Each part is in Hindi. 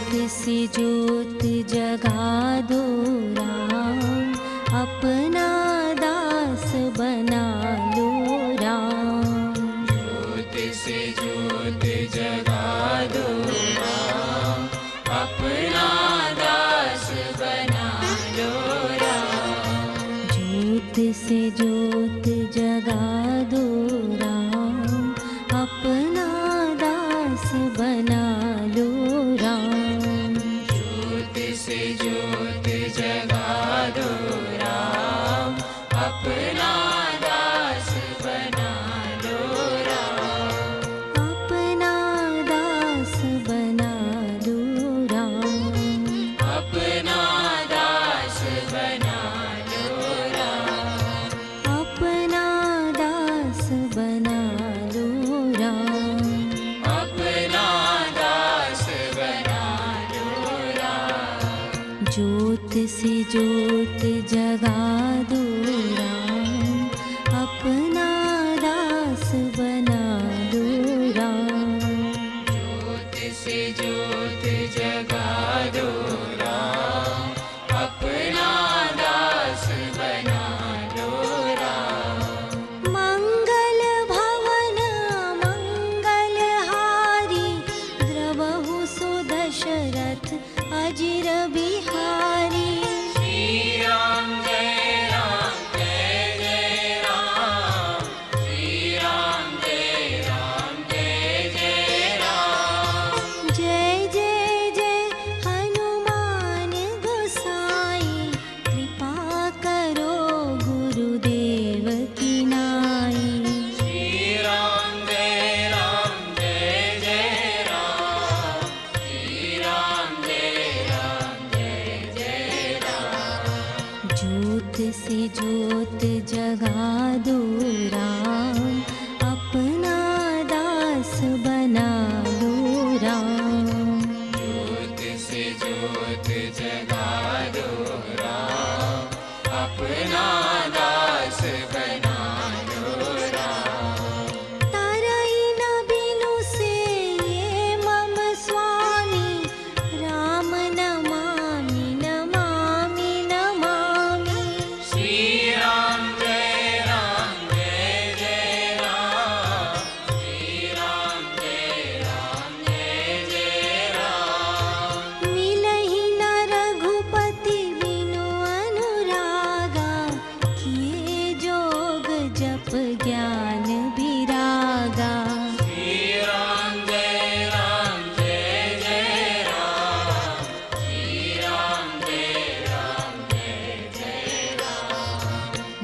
से ज्योत जगा दो राम, अपना दास बना लो राम। ज्योत से ज्योत जगा दो राम, अपना दास बना लो राम। ज्योत से ज्योत जगा दो राम, अपना दास बना लो राम। ज्योत से ज्योत जगा दो राम, अपना दास बना लो राम। अपना दास बना लो राम। अपना दास बना लो राम। अपना दास बना लो राम। अपना दास बना लो राम। ज्योत से ज्योत जगा दो राम, अपना दास बना लो राम। ज्योत से ज्योत जगा दो राम, अपना दास बना लो राम। मंगल भवन मंगल हारी, द्रवहु सुदशरथ अजिर बिहारी। श्री राम जय राम जय जय राम। श्री राम जय राम जय जय राम। जय जय जय हनुमान गोसाई, कृपा करो गुरुदेव की नाई। श्री राम जय राम जय जय राम। श्री राम जय राम जय जय राम। ज्योत से ज्योत जगा दो राम, अपना दास बना लो राम। ज्योत से ज्योत जगा दो राम, अपना दास बना लो राम। तारई न बिनु से ये मम स्वामी, राम नमामि नमामि नमामि। श्री राम जय जय राम। श्री राम जय जय राम। मिलहि न रघुपति बिनु अनुरागा, किए जोग जप ज्ञान विरागा। श्री राम जय जय राम। श्री राम जय जय राम।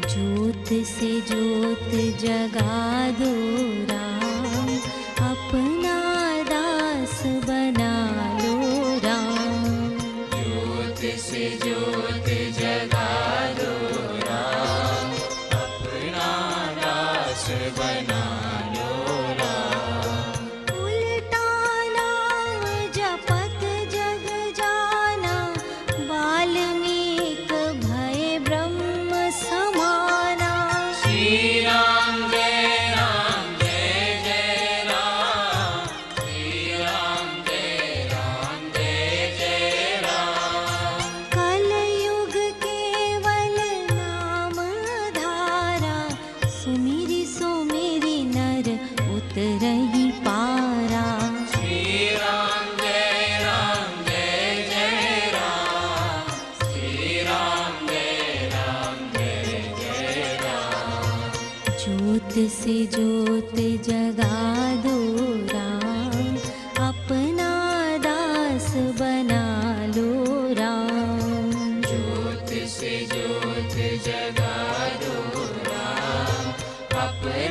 ज्योत से ज्योत जगा दो राम, अपना दास बना लो राम। ज्योत से ज्योत जगा दो राम, अपना दास बना लो राम। उल्टा नाम जपत जग जाना, वाल्मीकि भय ब्रह्म समाना। श्री राम जय जय राम। श्री राम जय जय राम। कलयुग केवल नाम धारा, सुमिरि सुमिरि नर उतरहि पारा। श्री राम जय जय राम। श्री राम जय जय राम। ज्योत से ज्योत जगा दो राम, अपना दास बना लो राम। ज्योत से ज्योत जगा दो राम, अपना